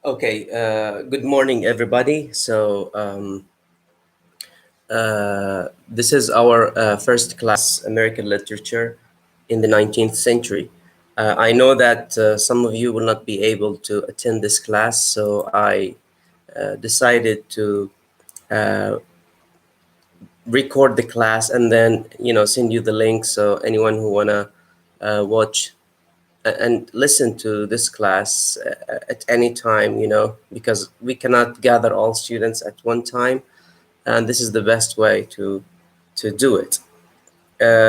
Okay, good morning, everybody. This is our first class American literature in the 19th century. I know that some of you will not be able to attend this class, so I decided to uh, record the class and then, send you the link so anyone who wanna watch and listen to this class at any time, because we cannot gather all students at one time, and this is the best way to do it.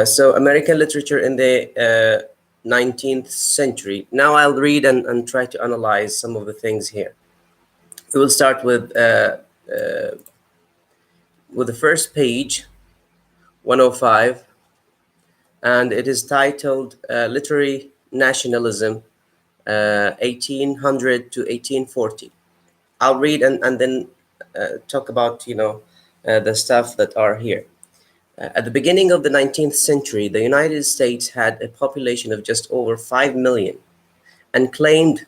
So American literature in the 19th century. Now I'll read and try to analyze some of the things here. We will start with the first page, 105, and it is titled Literary Nationalism, 1800 to 1840. I'll read and then talk about the stuff that are here. At the beginning of the 19th century, the United States had a population of just over 5 million and claimed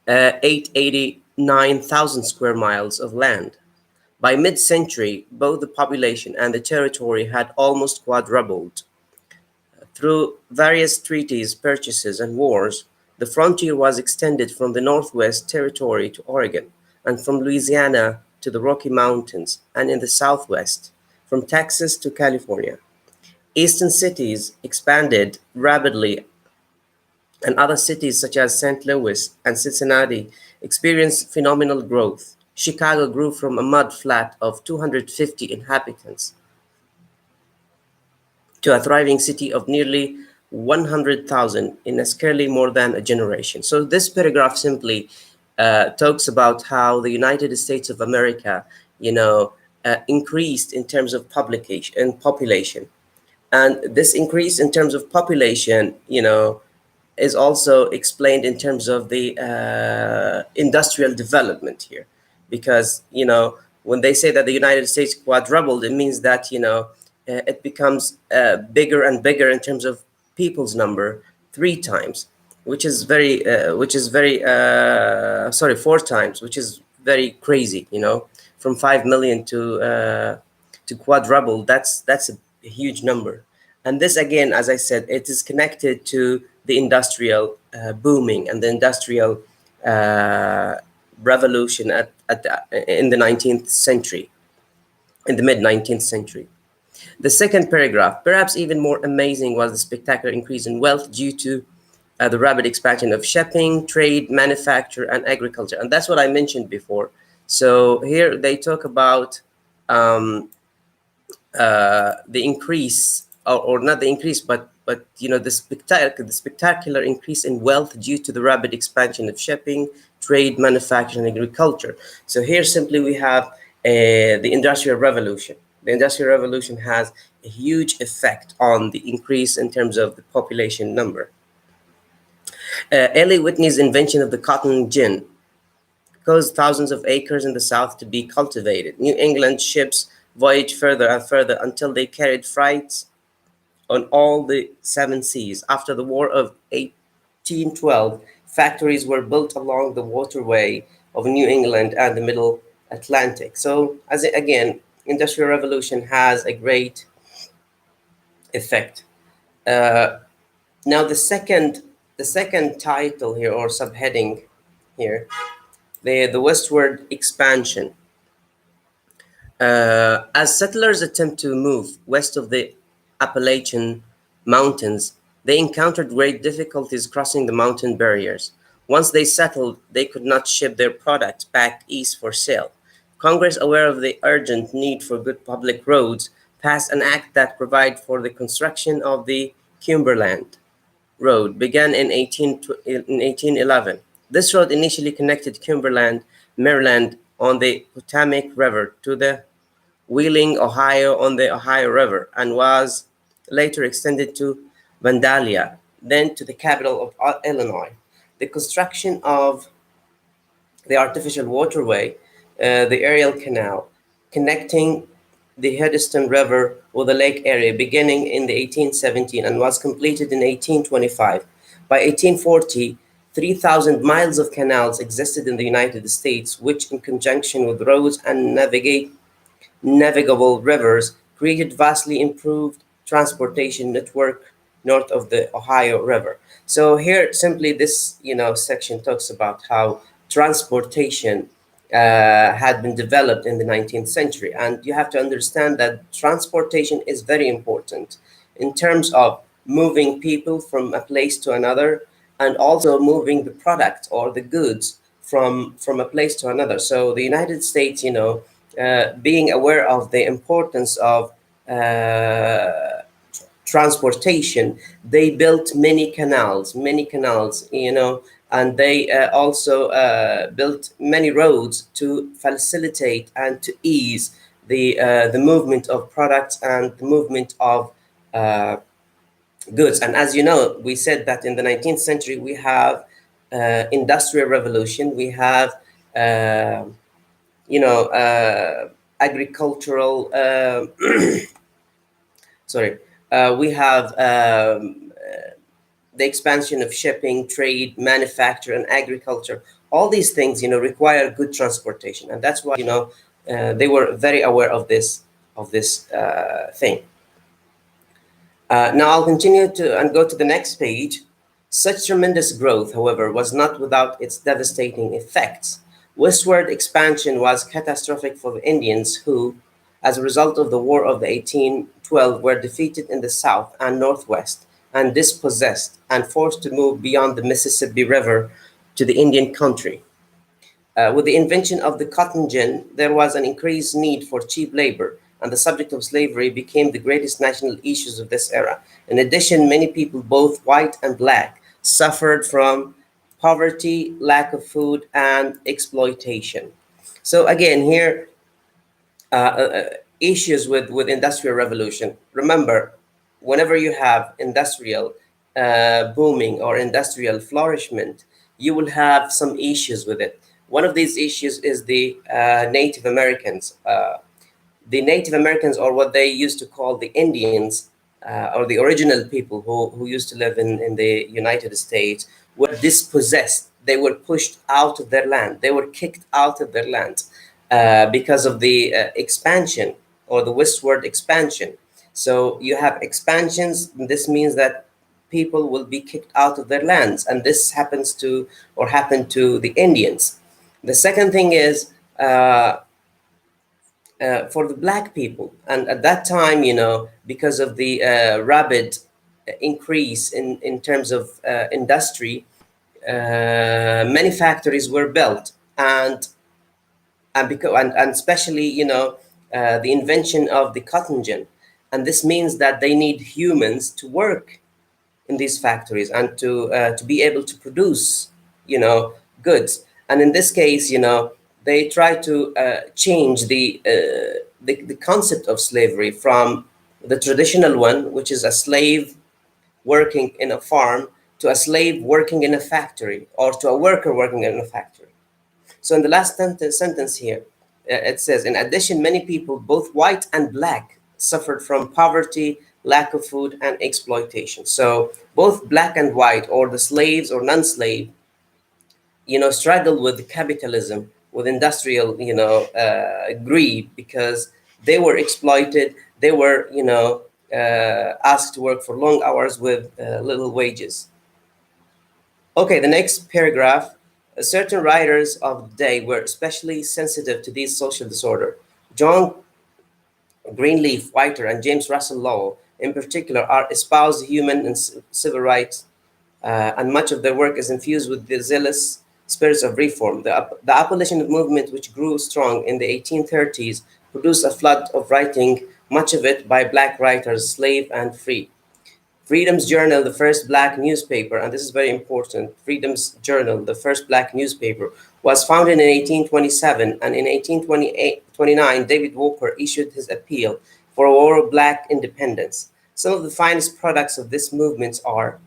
889,000 square miles of land. By mid-century, both the population and the territory had almost quadrupled. Through various treaties, purchases, and wars, the frontier was extended from the Northwest Territory to Oregon, and from Louisiana to the Rocky Mountains, and in the Southwest, from Texas to California. Eastern cities expanded rapidly, and other cities such as St. Louis and Cincinnati experienced phenomenal growth. Chicago grew from a mud flat of 250 inhabitants to a thriving city of nearly 100,000 in a scarcely more than a generation. So this paragraph simply talks about how the United States of America, increased in terms of publication and population. And this increase in terms of population, is also explained in terms of the industrial development here, because when they say that the United States quadrupled, it means that it becomes bigger and bigger in terms of people's number, three times, which is very sorry, four times, which is very crazy. From 5 million to quadruple. That's a huge number. And this, again, as I said, it is connected to the industrial booming and the industrial uh, revolution in the 19th century, in the mid 19th century. The second paragraph, perhaps even more amazing, was the spectacular increase in wealth due to the rapid expansion of shipping, trade, manufacture, and agriculture. And that's what I mentioned before. So here they talk about um, the increase, or not the increase, but the spectacular increase in wealth due to the rapid expansion of shipping, trade, manufacturing, and agriculture. So here simply we have the Industrial Revolution. The Industrial Revolution has a huge effect on the increase in terms of the population number. Eli Whitney's invention of the cotton gin caused thousands of acres in the South to be cultivated. New England ships voyaged further and further until they carried freights on all the seven seas. After the War of 1812, factories were built along the waterway of New England and the Middle Atlantic. So, again, Industrial Revolution has a great effect. Uh, Now the second title here, or subheading here, the westward expansion. As settlers attempt to move west of the Appalachian Mountains, they encountered great difficulties crossing the mountain barriers. Once they settled, they could not ship their products back east for sale. Congress, aware of the urgent need for good public roads, passed an act that provided for the construction of the Cumberland Road, began in 1811. This road initially connected Cumberland, Maryland on the Potomac River to the Wheeling, Ohio on the Ohio River, and was later extended to Vandalia, then to the capital of Illinois. The construction of the artificial waterway, the Ariel Canal, connecting the Heddeston River with the lake area, beginning in the 1817 and was completed in 1825. By 1840, 3,000 miles of canals existed in the United States, which, in conjunction with roads and navigable rivers, created vastly improved transportation network north of the Ohio River. So here, simply this section talks about how transportation had been developed in the 19th century, and you have to understand that transportation is very important in terms of moving people from a place to another, and also moving the product or the goods from a place to another. So the United States, being aware of the importance of transportation, they built many canals, and they also built many roads to facilitate and to ease the movement of products and the movement of uh, goods. And as you know, we said that in the 19th century we have industrial revolution, we have uh, agricultural sorry we have the expansion of shipping, trade, manufacture, and agriculture. All these things, require good transportation, and that's why they were very aware of this thing. Now I'll continue to and go to the next page. Such tremendous growth, however, was not without its devastating effects. Westward expansion was catastrophic for the Indians who, as a result of the War of the 1812, were defeated in the south and northwest and dispossessed and forced to move beyond the Mississippi River to the Indian country. With the invention of the cotton gin, there was an increased need for cheap labor, and the subject of slavery became the greatest national issues of this era. In addition, many people, both white and black, suffered from poverty, lack of food, and exploitation. So again, here issues with industrial revolution. Remember, whenever you have industrial booming or industrial flourishment, you will have some issues with it. One of these issues is the Native Americans. The Native Americans, or what they used to call the Indians, or the original people who used to live in the United States, were dispossessed. They were pushed out of their land. They were kicked out of their land because of the expansion or the westward expansion. So you have expansions. This means that people will be kicked out of their lands, and this happens to or happened to the Indians. The second thing is for the black people, and at that time, because of the rapid increase in terms of industry, many factories were built, and especially the invention of the cotton gin, and this means that they need humans to work in these factories and to be able to produce goods. And in this case, they try to change the concept of slavery from the traditional one, which is a slave working in a farm, to a slave working in a factory, or to a worker working in a factory. So in the last sentence here, it says, in addition, many people, both white and black, suffered from poverty, lack of food, and exploitation. So both black and white, or the slaves or non-slave, struggled with capitalism, with industrial, greed, because they were exploited. They were, asked to work for long hours with little wages. Okay, the next paragraph. Certain writers of the day were especially sensitive to these social disorder. John Greenleaf Whiter and James Russell Lowell, in particular, are espoused human and civil rights, and much of their work is infused with the zealous spirits of reform. The abolition movement, which grew strong in the 1830s, produced a flood of writing, much of it by black writers, slave and free. Freedom's Journal, the first black newspaper, and this is very important, Freedom's Journal, the first black newspaper, was founded in 1827, and in 1829, David Walker issued his appeal for a war of black independence. Some of the finest products of this movement are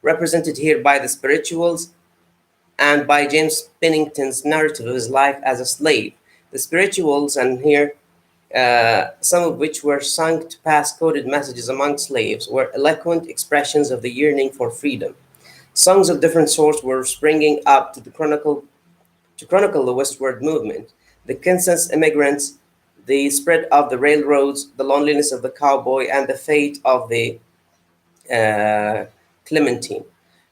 represented here by the spirituals and by James Pennington's narrative of his life as a slave. The spirituals, and here some of which were sung to pass coded messages among slaves, were eloquent expressions of the yearning for freedom. Songs of different sorts were springing up to chronicle the westward movement, the Kansas immigrants, the spread of the railroads, the loneliness of the cowboy, and the fate of the uh, Clementine.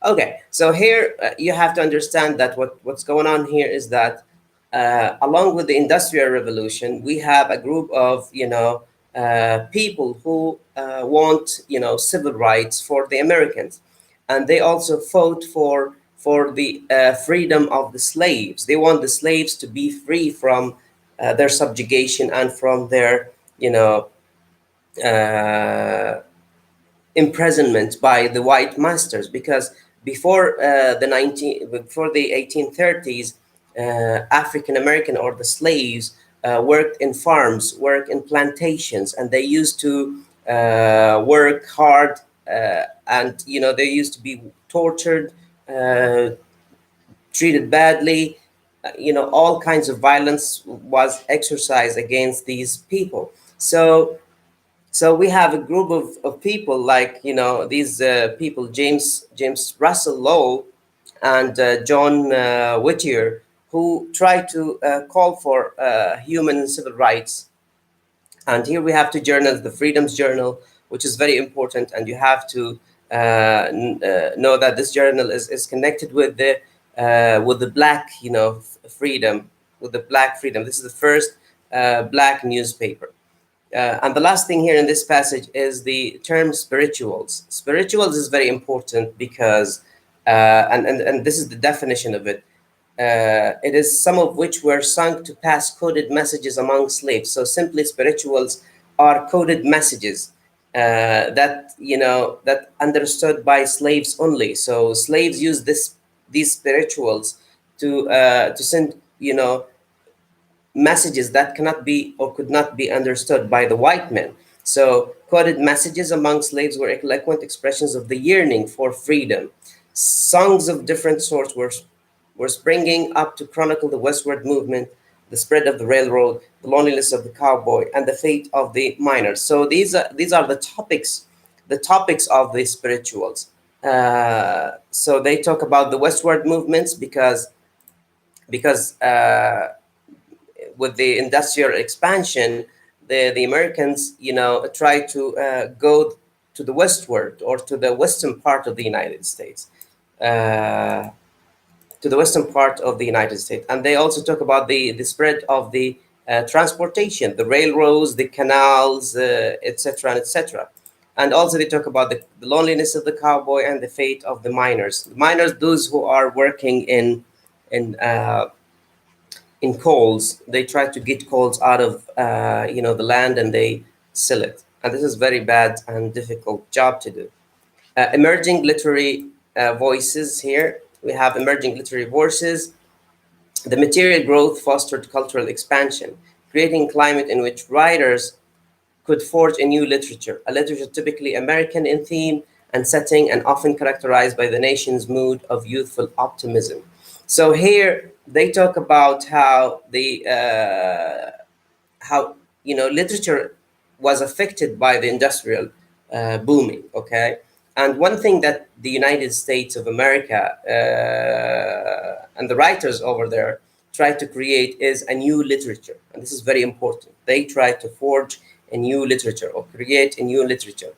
Okay, so here you have to understand that what's going on here is that along with the Industrial Revolution, we have a group of people who want civil rights for the Americans, and they also fought for the freedom of the slaves. They want the slaves to be free from their subjugation and from their uh, imprisonment by the white masters, because before the 1830s, African American or the slaves worked in farms, work in plantations, and they used to work hard, and they used to be tortured, uh, treated badly. All kinds of violence was exercised against these people. So we have a group of people like these people, James Russell Lowell and John Whittier, who try to call for human and civil rights. And here we have two journals: the Freedom's Journal, which is very important, and you have to know that this journal is connected with the Black freedom, with the Black freedom. This is the first Black newspaper. And the last thing here in this passage is the term spirituals. Spirituals is very important because, and this is the definition of it. It is some of which were sung to pass coded messages among slaves. So simply, spirituals are coded messages that understood by slaves only. So slaves use these spirituals to send messages that cannot be or could not be understood by the white men. So, coded messages among slaves were eloquent expressions of the yearning for freedom. Songs of different sorts were springing up to chronicle the westward movement, the spread of the railroad, the loneliness of the cowboy, and the fate of the miners. So these are the topics of the spirituals. So they talk about the westward movements because with the industrial expansion, the Americans, try to go to the westward or to the western part of the United States, uh, and they also talk about the spread of the transportation, the railroads, the canals, etc., etc. And also they talk about the loneliness of the cowboy and the fate of the miners. The miners, those who are working in in coals. They try to get coals out of the land, and they sell it. And this is very bad and difficult job to do. Emerging literary voices here. We have emerging literary voices. The material growth fostered cultural expansion, creating a climate in which writers could forge a literature typically American in theme and setting, and often characterized by the nation's mood of youthful optimism. So here they talk about how literature was affected by the industrial booming. Okay, and one thing that the United States of America and the writers over there try to create is a new literature, and this is very important. They try to forge a new literature or create a new literature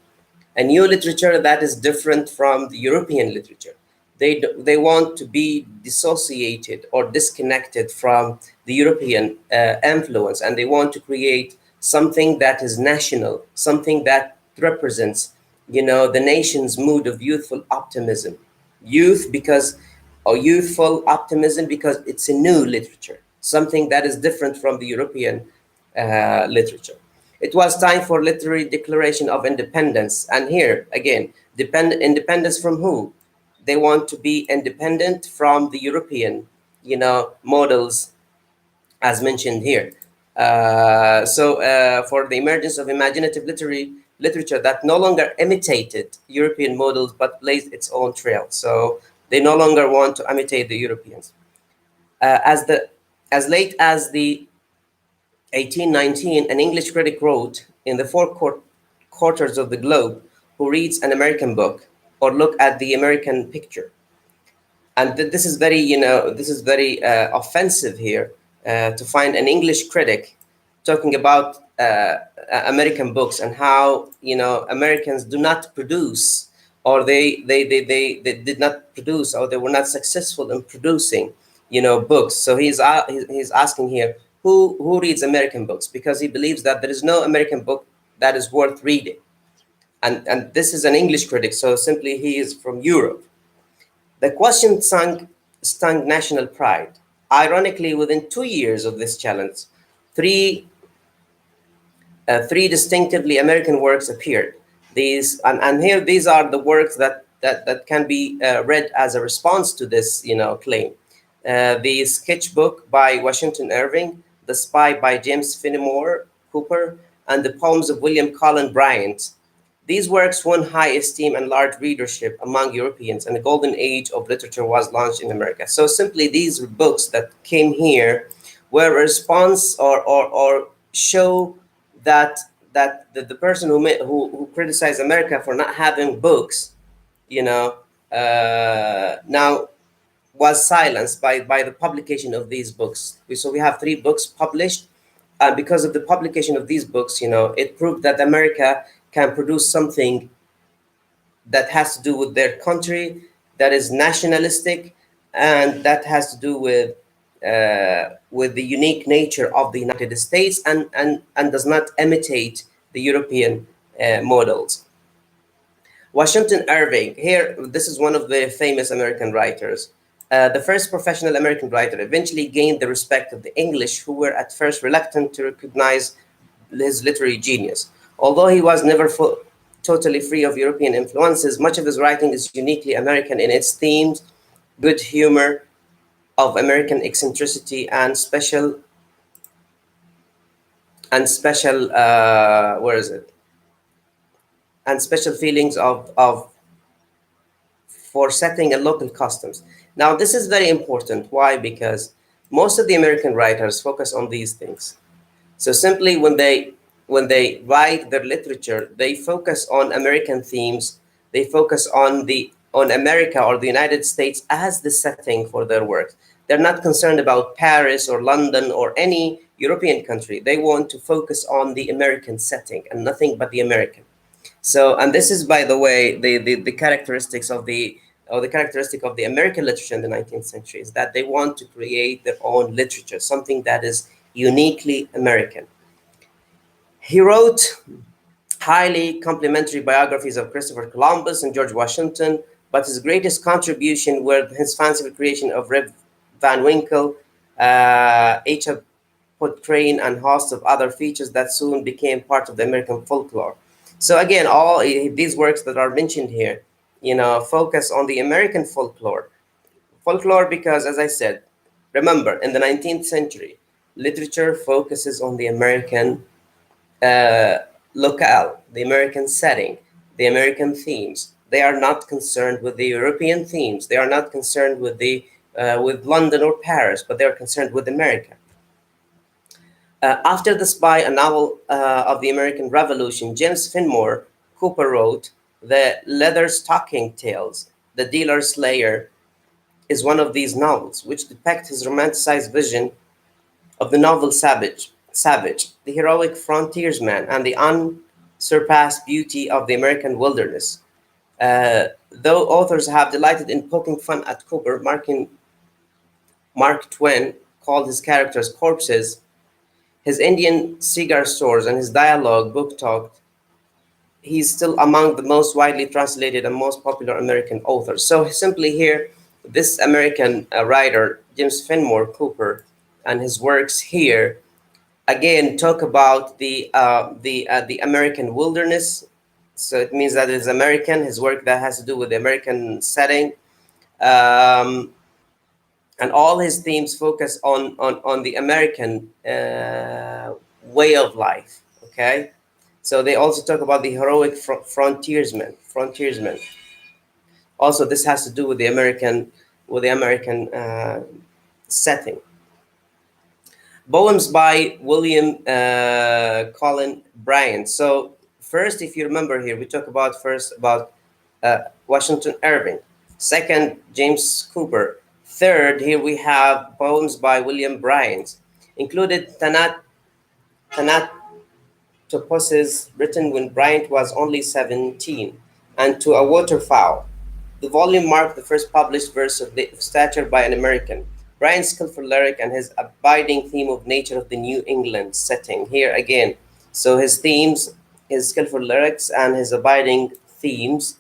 that is different from the European literature. They want to be dissociated or disconnected from the European influence, and they want to create something that is national, something that represents, the nation's mood of youthful optimism. Youth because, or youthful optimism because it's a new literature, something that is different from the European literature. It was time for literary declaration of independence. And here again, independence from who? They want to be independent from the European, models, as mentioned here. For the emergence of imaginative literature that no longer imitated European models but blazed its own trail. So they no longer want to imitate the Europeans. As late as the 1819, an English critic wrote, "In the quarters of the globe, who reads an American book or look at the American picture, And this is very, this is very offensive here, to find an English critic talking about American books, and how, Americans do not produce, or they did not produce, or they were not successful in producing, books. So he's asking here, who reads American books, because he believes that there is no American book that is worth reading. And this is an English critic, so simply he is from Europe. The question stung national pride. Ironically, within 2 years of this challenge, three three distinctively American works appeared. And here these are the works that can be read as a response to this, claim. The Sketchbook by Washington Irving, The Spy by James Fenimore Cooper, and the poems of William Cullen Bryant. These works won high esteem and large readership among Europeans, and a golden age of literature was launched in America. So simply, these books that came here were a response, or show that the person who criticized America for not having books, now was silenced by the publication of these books. So we have three books published. Because of the publication of these books, it proved that America can produce something that has to do with their country, that is nationalistic, and that has to do with the unique nature of the United States, and does not imitate the European models. Washington Irving, here, this is one of the famous American writers. The first professional American writer, eventually gained the respect of the English, who were at first reluctant to recognize his literary genius. Although he was never totally free of European influences, much of his writing is uniquely American in its themes, good humor, of American eccentricity, and special where is it? And special feelings of for setting and local customs. Now, this is very important. Why? Because most of the American writers focus on these things. So simply, when they write their literature, they focus on American themes. They focus on America or the United States as the setting for their work. They're not concerned about Paris or London or any European country. They want to focus on the American setting and nothing but the American. So, and this is, by the way, the characteristics of the characteristic of the American literature in the 19th century, is that they want to create their own literature, something that is uniquely American. He wrote highly complimentary biographies of Christopher Columbus and George Washington, but his greatest contribution were his fanciful creation of Rip Van Winkle, H.F. Crane, and hosts of other features that soon became part of the American folklore. So again, all these works that are mentioned here, focus on the American folklore. Folklore because, as I said, remember, in the 19th century, literature focuses on the American locale, the American setting, the American themes. They are not concerned with the European themes. They are not concerned with London or Paris, but they are concerned with America. After The Spy, a novel of the American Revolution, James Fenimore Cooper wrote The Leather Stocking Tales. The Dealer Slayer is one of these novels, which depict his romanticized vision of the novel Savage, the heroic frontiersman, and the unsurpassed beauty of the American wilderness. Though authors have delighted in poking fun at Cooper, Mark Twain called his characters corpses, his Indian cigar stores, and his dialogue book talk, he's still among the most widely translated and most popular American authors. So simply here, this American writer, James Fenimore Cooper, and his works here, again, talk about the American wilderness. So it means that it's American, his work that has to do with the American setting. And all his themes focus on the American way of life. Okay, so they also talk about the heroic frontiersman. Also, this has to do with the American setting. Poems by William Cullen Bryant. So first, if you remember here, we talk about Washington Irving. Second, James Cooper. Third, here we have poems by William Bryant. Included Thanatopsis, written when Bryant was only 17, and To a Waterfowl. The volume marked the first published verse of stature by an American. Bryant's skillful lyric and his abiding theme of nature of the New England setting. Here again, so his themes, his skillful lyrics, and his abiding themes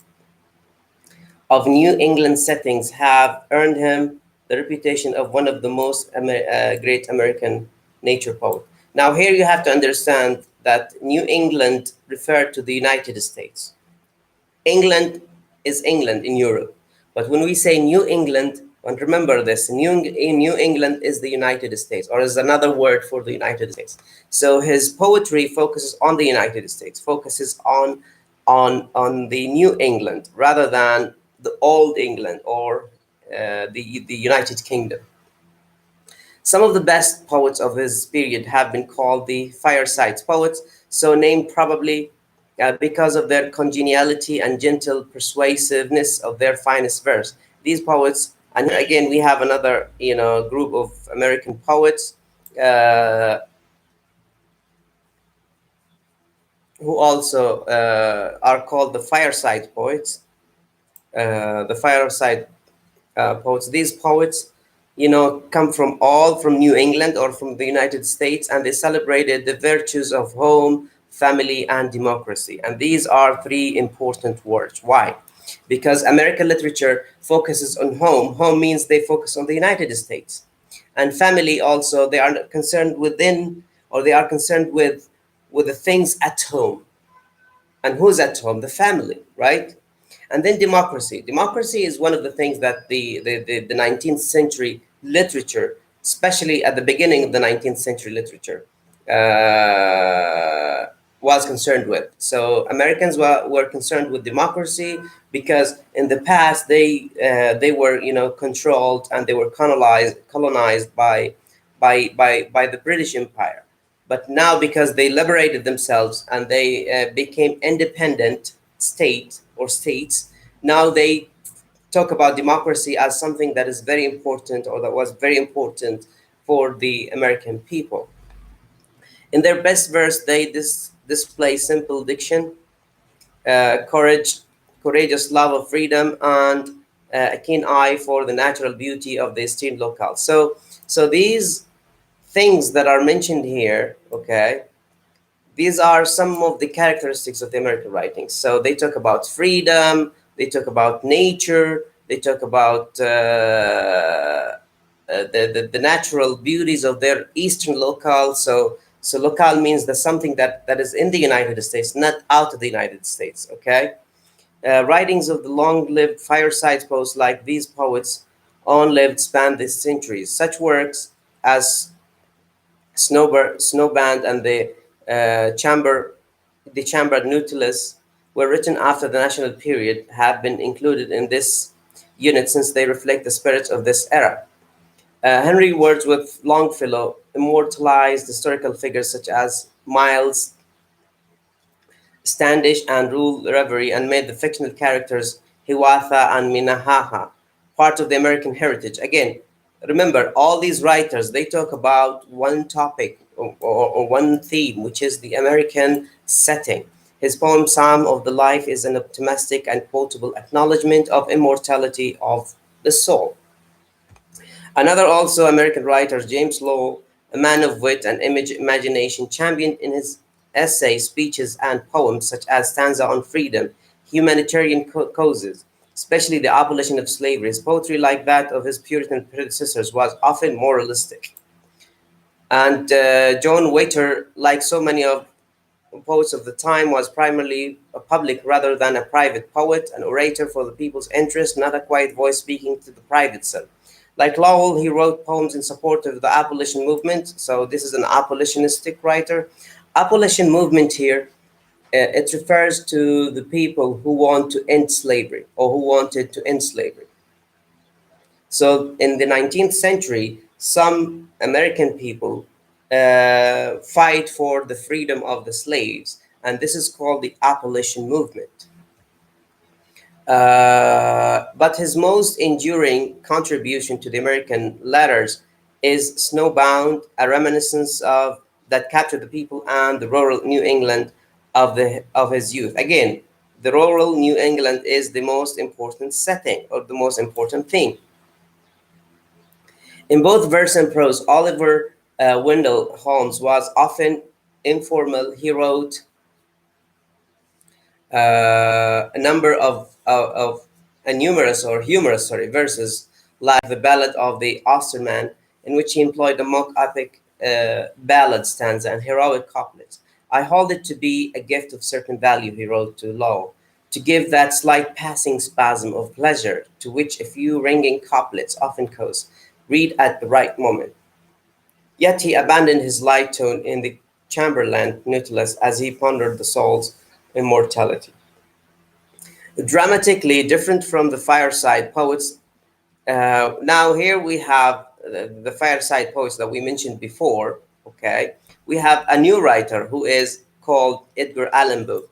of New England settings have earned him the reputation of one of the most great American nature poets. Now, here you have to understand that New England referred to the United States. England is England in Europe. But when we say New England, and remember this, New England is the United States, or is another word for the United States. So his poetry focuses on the United States, focuses on the New England rather than the Old England or the United Kingdom. Some of the best poets of his period have been called the fireside poets, so named probably because of their congeniality and gentle persuasiveness of their finest verse. These poets, and again, we have another, group of American poets uh, who also are called the fireside poets. The fireside poets. These poets, come from New England or from the United States, and they celebrated the virtues of home, family, and democracy. And these are three important words. Why? Because American literature focuses on home. Home means they focus on the United States. And family also, they are concerned within, or they are concerned with the things at home. And who's at home? The family, right? And then democracy. Democracy is one of the things that the 19th century literature, especially at the beginning of the 19th century literature, was concerned with. So Americans were concerned with democracy because in the past they were controlled, and they were colonized by the British Empire. But now, because they liberated themselves and they became independent states, now they talk about democracy as something that is very important, or that was very important for the American people. In their best verse, they display simple diction, courage, courageous love of freedom, and a keen eye for the natural beauty of the esteemed locale. So these things that are mentioned here, okay, these are some of the characteristics of the American writings. So they talk about freedom, they talk about nature, they talk about the natural beauties of their eastern locale. So locale means that something that is in the United States, not out of the United States. Okay, writings of the long-lived fireside poets like these poets on-lived span the centuries. Such works as Snowband and the Chambered Nautilus were written after the national period have been included in this unit since they reflect the spirit of this era. Henry Wordsworth Longfellow immortalized historical figures such as Miles Standish and Rule Reverie, and made the fictional characters Hiawatha and Minnehaha part of the American heritage. Again, remember, all these writers, they talk about one topic, or one theme, which is the American setting. His poem Psalm of the Life is an optimistic and quotable acknowledgement of immortality of the soul. Another also American writer, James Lowell, a man of wit and imagination, championed in his essays, speeches, and poems, such as Stanza on Freedom, humanitarian causes, especially the abolition of slavery. His poetry, like that of his Puritan predecessors, was often moralistic. And John Waiter, like so many of poets of the time, was primarily a public rather than a private poet, an orator for the people's interest, not a quiet voice speaking to the private self. Like Lowell, he wrote poems in support of the abolition movement. So this is an abolitionistic writer. Abolition movement here, it refers to the people who want to end slavery, or who wanted to end slavery. So in the 19th century, some American people fight for the freedom of the slaves, and this is called the abolition movement. But his most enduring contribution to the American letters is Snowbound, a reminiscence of that captured the people and the rural New England of his youth. Again, the rural New England is the most important setting or the most important thing. In both verse and prose, Oliver Wendell Holmes was often informal. He wrote a number of a numerous or humorous verses like the Ballad of the Osterman, in which he employed a mock epic ballad stanza and heroic couplets. I hold it to be a gift of certain value, he wrote to Lowell, to give that slight passing spasm of pleasure to which a few ringing couplets often cause. Read at the right moment. Yet he abandoned his light tone in the Chamberlain Nautilus as he pondered the soul's immortality. Dramatically different from the fireside poets. Now here we have the fireside poets that we mentioned before. Okay, we have a new writer who is called Edgar Allan Poe,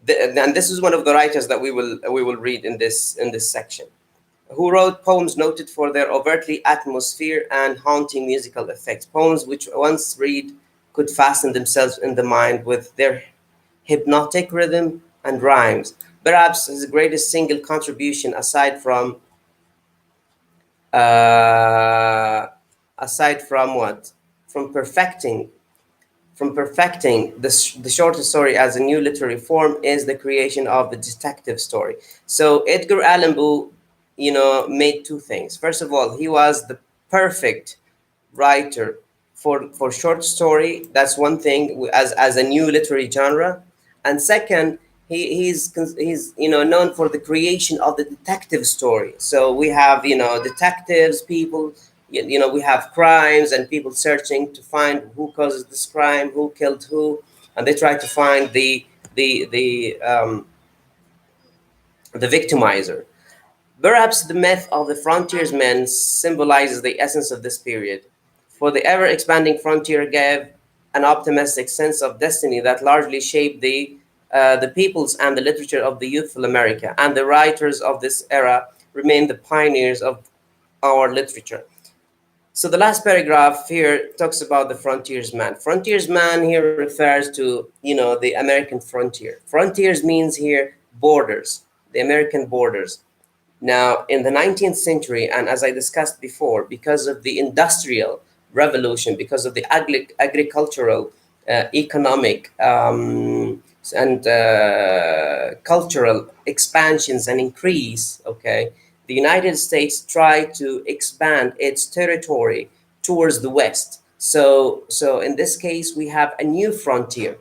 and this is one of the writers that we will read in this section, who wrote poems noted for their overtly atmosphere and haunting musical effects. Poems which once read could fasten themselves in the mind with their hypnotic rhythm and rhymes. Perhaps his greatest single contribution, uh, aside from what, from perfecting the short story as a new literary form, is the creation of the detective story. So Edgar Allan Poe, made two things. First of all, he was the perfect writer for short story. That's one thing as a new literary genre. And second, he's known for the creation of the detective story. So we have detectives, people, we have crimes and people searching to find who causes this crime, who killed who, and they try to find the victimizer. Perhaps the myth of the frontiersmen symbolizes the essence of this period, for the ever expanding frontier gave an optimistic sense of destiny that largely shaped the peoples and the literature of the youthful America. And the writers of this era remain the pioneers of our literature. So the last paragraph here talks about the frontiersman. Frontiersman here refers to the American frontier. Frontiers means here borders, the American borders. Now, in the 19th century, and as I discussed before, because of the industrial revolution, because of the agricultural, economic, and cultural expansions and increase, okay, the United States tried to expand its territory towards the West. So in this case, we have a new frontier,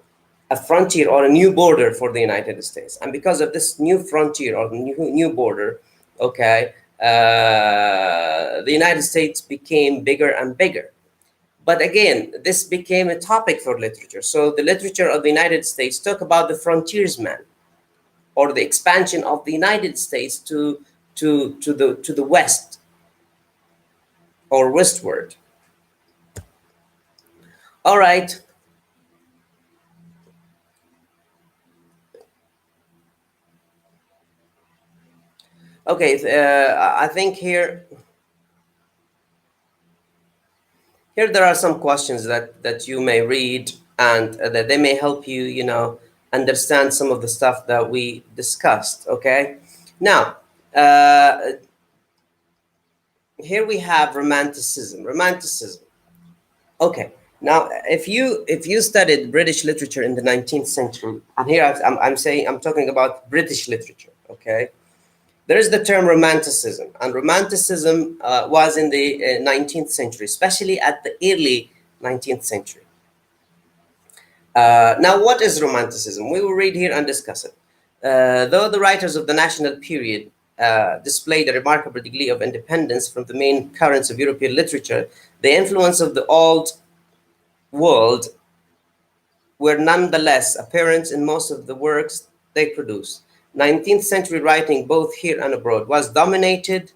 a frontier or a new border for the United States. And because of this new frontier or new border, okay, the United States became bigger and bigger. But again, this became a topic for literature. So the literature of the United States talk about the frontiersman or the expansion of the United States to the west or westward. All right. Okay, I think here there are some questions that you may read, and that they may help you understand some of the stuff that we discussed. Okay, now here we have romanticism. Okay, now if you studied British literature in the 19th century, and here I'm talking about British literature. Okay, there is the term romanticism, and romanticism was in the 19th century, especially at the early 19th century. Now, what is romanticism? We will read here and discuss it. Though the writers of the national period displayed a remarkable degree of independence from the main currents of European literature, the influence of the old world were nonetheless apparent in most of the works they produced. 19th century writing, both here and abroad, was dominated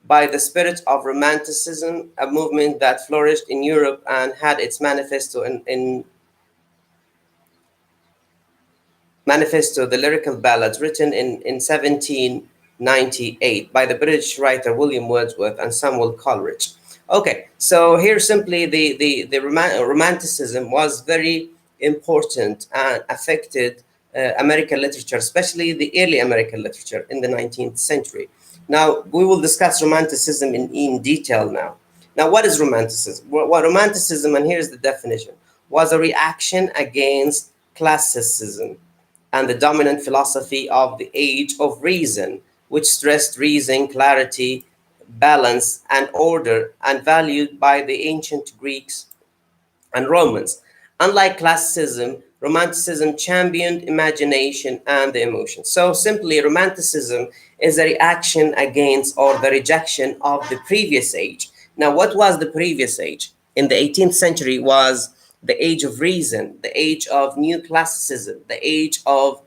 by the spirit of Romanticism, a movement that flourished in Europe and had its manifesto Manifesto, the lyrical ballads, written in 1798 by the British writer William Wordsworth and Samuel Coleridge. Okay, so here simply the Romanticism was very important and affected American literature, especially the early American literature in the 19th century. Now, we will discuss Romanticism in detail now. Now, what is Romanticism? Well, Romanticism, and here's the definition, was a reaction against classicism and the dominant philosophy of the Age of Reason, which stressed reason, clarity, balance, and order, and valued by the ancient Greeks and Romans. Unlike classicism, Romanticism championed imagination and the emotions. So simply, Romanticism is a reaction against or the rejection of the previous age. Now, what was the previous age? In the 18th century was the age of reason, the age of new classicism, the age of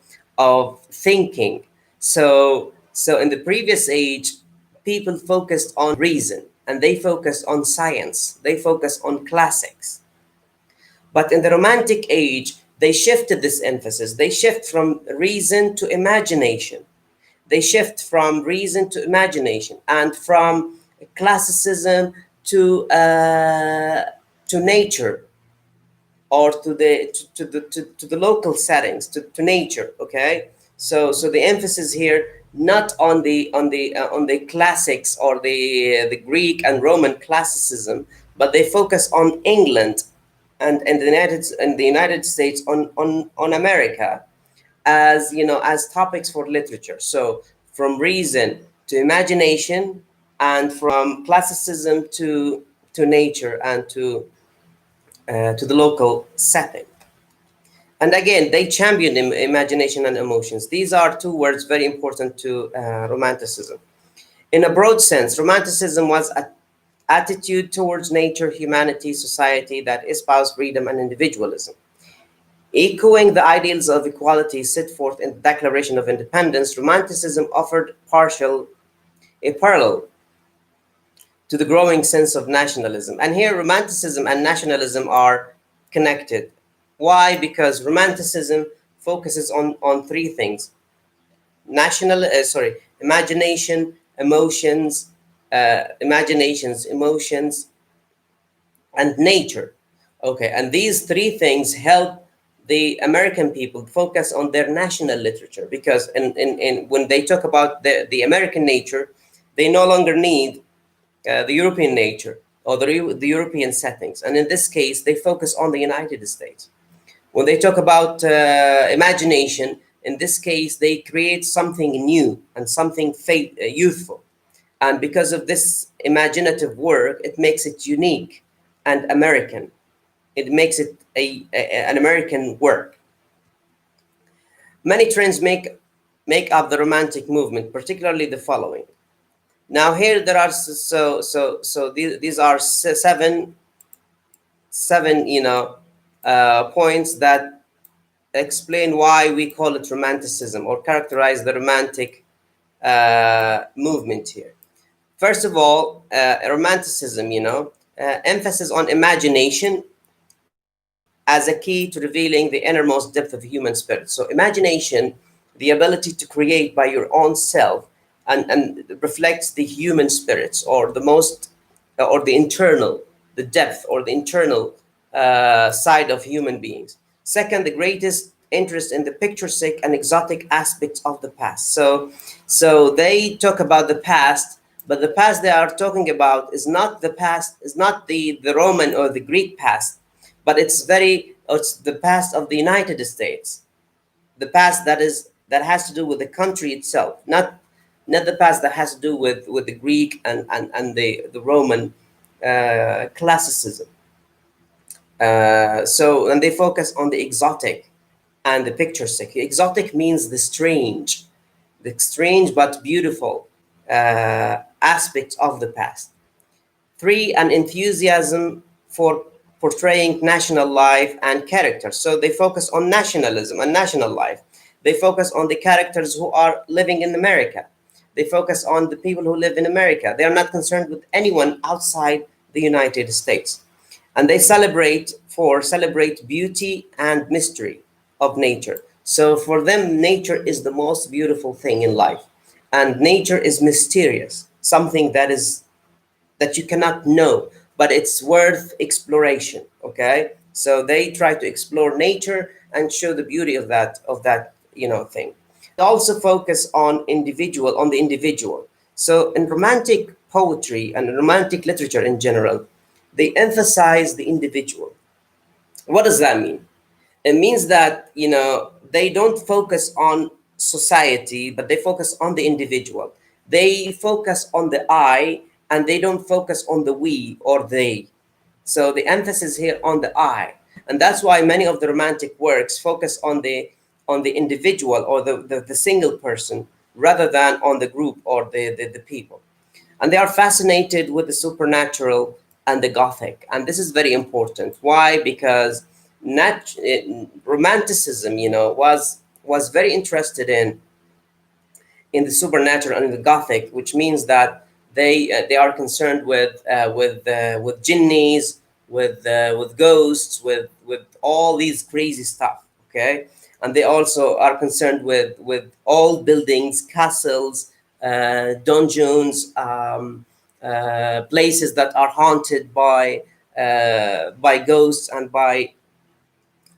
thinking. So in the previous age, people focused on reason and they focused on science, they focused on classics. But in the Romantic age, they shifted this emphasis. They shift from reason to imagination. They shift from reason to imagination and from classicism to nature, or to the local settings, to nature. Okay, so the emphasis here not on the classics or the Greek and Roman classicism, but they focus on England and the United States, on America, as as topics for literature. So from reason to imagination, and from classicism to nature and to the local setting. And again, they champion imagination and emotions. These are two words very important to Romanticism. In a broad sense, Romanticism was an attitude towards nature, humanity, society that espoused freedom and individualism. Echoing the ideals of equality set forth in the Declaration of Independence, Romanticism offered a parallel to the growing sense of nationalism. And here, Romanticism and nationalism are connected. Why? Because Romanticism focuses on three things: imagination, emotions, emotions, and nature. Okay, and these three things help the American people focus on their national literature, because when they talk about the American nature, they no longer need the European nature or the European settings. And in this case, they focus on the United States. When they talk about imagination, in this case, they create something new and something youthful. And because of this imaginative work, it makes it unique and American. It makes it an American work. Many trends make up the Romantic movement, particularly the following. Now here there are these are seven points that explain why we call it Romanticism, or characterize the Romantic movement here. First of all, Romanticism, emphasis on imagination as a key to revealing the innermost depth of human spirit. So imagination, the ability to create by your own self, and reflects the human spirits, or the internal, the depth, or the internal side of human beings. Second, the greatest interest in the picturesque and exotic aspects of the past. So they talk about the past, but the past they are talking about is not the past, is not the Roman or the Greek past, but it's the past of the United States, the past that has to do with the country itself, not the past that has to do with the Greek and the Roman classicism. And they focus on the exotic and the picturesque. Exotic means the strange but beautiful aspects of the past. Three, an enthusiasm for portraying national life and character. So they focus on nationalism and national life. They focus on the characters who are living in America. They focus on the people who live in America. They are not concerned with anyone outside the United States. And they celebrate beauty and mystery of nature. So for them, nature is the most beautiful thing in life, and nature is mysterious, something that you cannot know, but it's worth exploration. Okay, so they try to explore nature and show the beauty of that thing. Also focus on the individual. So in romantic poetry and romantic literature in general, they emphasize the individual. What does that mean? It means that they don't focus on society, but they focus on the individual. They focus on the I, and they don't focus on the we or they. So the emphasis here on the I, and that's why many of the romantic works focus on the individual, or the single person, rather than on the group or the people. And they are fascinated with the supernatural and the Gothic. And this is very important. Why? Because romanticism, was very interested in the supernatural and in the Gothic, which means that they are concerned with jinnis, with ghosts, with all these crazy stuff. Okay, and they also are concerned with old buildings, castles, dungeons, places that are haunted by ghosts and by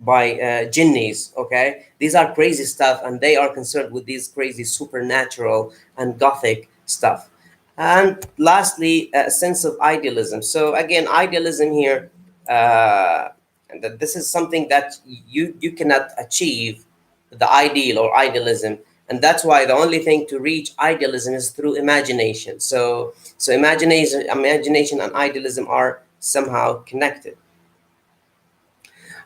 jinnis. Okay, these are crazy stuff, and they are concerned with these crazy supernatural and Gothic stuff. And lastly, a sense of idealism. So again, idealism here, and that this is something that you cannot achieve, the ideal or idealism. And that's why the only thing to reach idealism is through imagination. So imagination and idealism are somehow connected.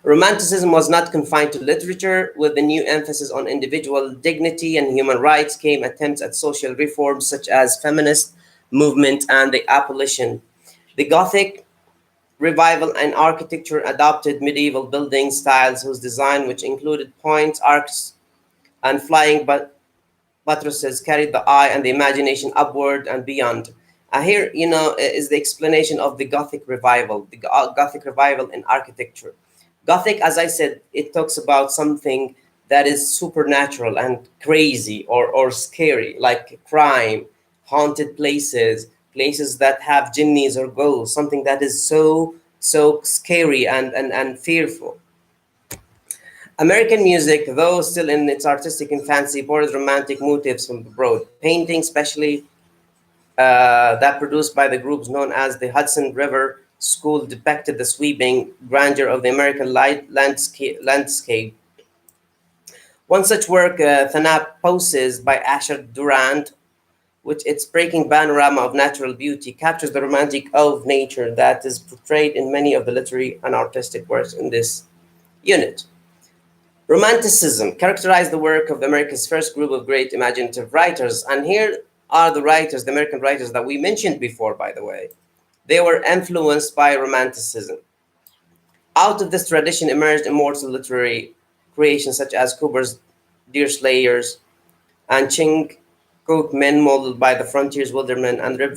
Romanticism was not confined to literature. With the new emphasis on individual dignity and human rights came attempts at social reforms such as feminist movement and the abolition. The Gothic revival and architecture adopted medieval building styles whose design, which included points, arcs, and flying buttresses, carried the eye and the imagination upward and beyond. Here, is the explanation of the Gothic revival, the Gothic revival in architecture. Gothic, as I said, it talks about something that is supernatural and crazy or scary, like crime, haunted places, places that have jinnis or ghosts, something that is so scary and fearful. American music, though still in its artistic infancy, borrowed romantic motifs from abroad. Painting, especially that produced by the groups known as the Hudson River School, depicted the sweeping grandeur of the American landscape. One such work, Thanatopsis by Asher Durand, which its breaking panorama of natural beauty, captures the romantic awe of nature that is portrayed in many of the literary and artistic works in this unit. Romanticism characterized the work of America's first group of great imaginative writers. And here are the writers, the American writers that we mentioned before, by the way. They were influenced by Romanticism. Out of this tradition emerged immortal literary creations such as Cooper's Deerslayers and Ching Cook, men modeled by the Frontiers Wildermen, and Rip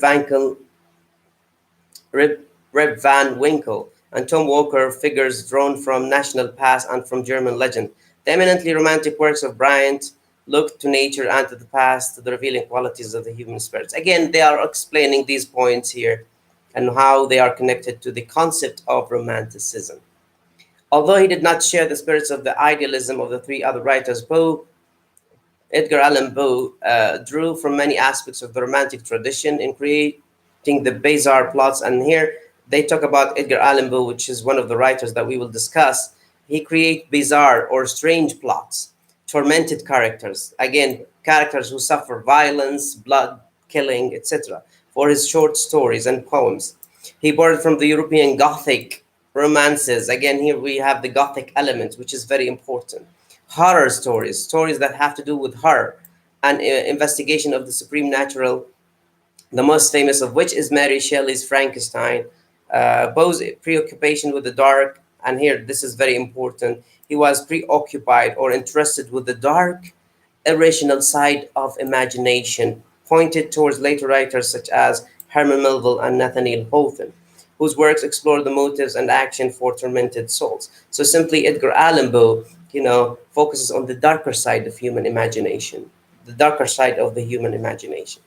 Van Winkle, and Tom Walker, figures drawn from national past and from German legend. The eminently romantic works of Bryant look to nature and to the past, to the revealing qualities of the human spirits. Again, they are explaining these points here and how they are connected to the concept of romanticism. Although he did not share the spirits of the idealism of the three other writers, Edgar Allan Poe drew from many aspects of the romantic tradition in creating the bizarre plots. And here they talk about Edgar Allan Poe, which is one of the writers that we will discuss. He creates bizarre or strange plots, tormented characters, again, characters who suffer violence, blood, killing, etc., for his short stories and poems. He borrowed from the European Gothic romances. Again, here we have the Gothic element, which is very important. Horror stories, stories that have to do with horror and investigation of the supreme natural, the most famous of which is Mary Shelley's Frankenstein. Poe's preoccupation with the dark, and here this is very important. He was preoccupied or interested with the dark, irrational side of imagination, pointed towards later writers such as Herman Melville and Nathaniel Hawthorne, whose works explore the motives and action for tormented souls. So simply, Edgar Allan Poe focuses on the darker side of human imagination, the darker side of the human imagination.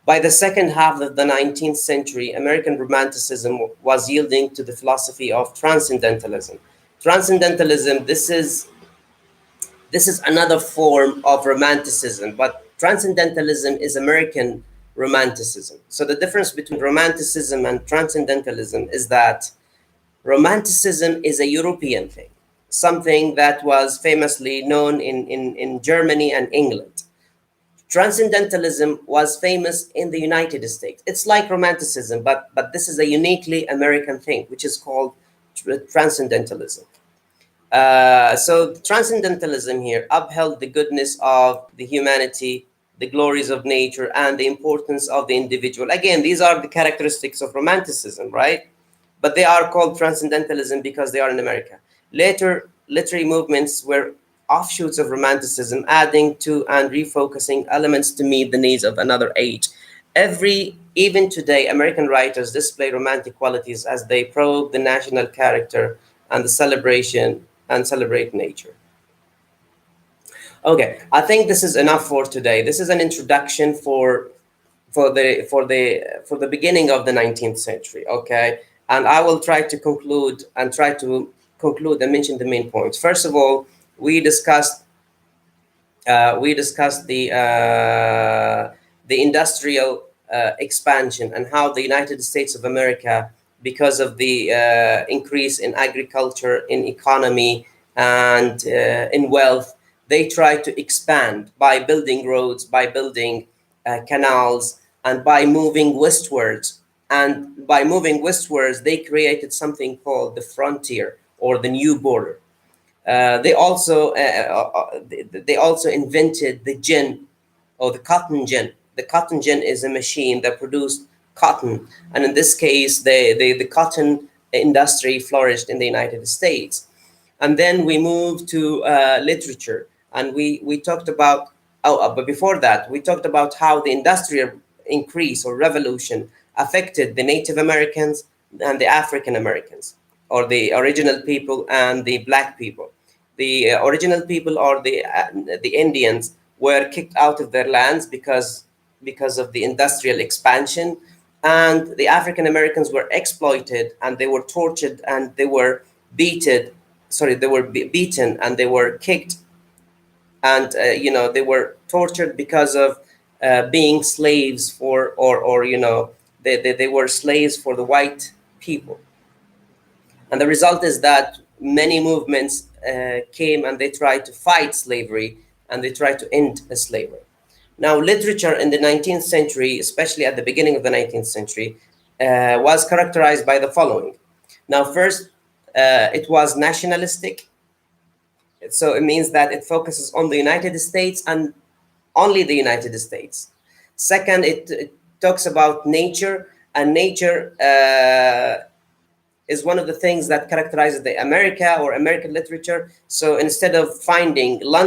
By the second half of the 19th century, American Romanticism was yielding to the philosophy of transcendentalism. Transcendentalism, this is another form of romanticism, but transcendentalism is American romanticism. So the difference between romanticism and transcendentalism is that romanticism is a European thing, something that was famously known in Germany and England. Transcendentalism was famous in the United States. It's like romanticism, but this is a uniquely American thing, which is called transcendentalism. So transcendentalism here upheld the goodness of the humanity, the glories of nature, and the importance of the individual. Again, these are the characteristics of romanticism, right? But they are called transcendentalism because they are in America. Later, literary movements were offshoots of romanticism, adding to and refocusing elements to meet the needs of another age. Even today, American writers display romantic qualities as they probe the national character and the celebration and celebrate nature. Okay, I think this is enough for today. This is an introduction for the beginning of the 19th century. Okay, and I will try to conclude and mention the main points. First of all, we discussed the industrial expansion and how the United States of America, because of the increase in agriculture, in economy, and in wealth, they try to expand by building roads, by building canals, and by moving westwards. And by moving westwards, they created something called the frontier or the new border. They also invented the gin or the cotton gin. The cotton gin is a machine that produced cotton, and in this case, the cotton industry flourished in the United States. And then we moved to literature, and we talked about. But before that, we talked about how the industrial increase or revolution affected the Native Americans and the African Americans, or the original people and the black people. The original people, or the Indians, were kicked out of their lands because of the industrial expansion, and the African Americans were exploited, and they were tortured, and they were beaten. Sorry, they were beaten, and they were kicked, and they were tortured because of being slaves for, or they were slaves for the white people. And the result is that many movements came, and they tried to fight slavery, and they tried to end slavery. Now, literature in the 19th century, especially at the beginning of the 19th century, was characterized by the following. Now, first, it was nationalistic. So it means that it focuses on the United States and only the United States. Second, it talks about nature, and nature is one of the things that characterizes the America or American literature. So instead of finding London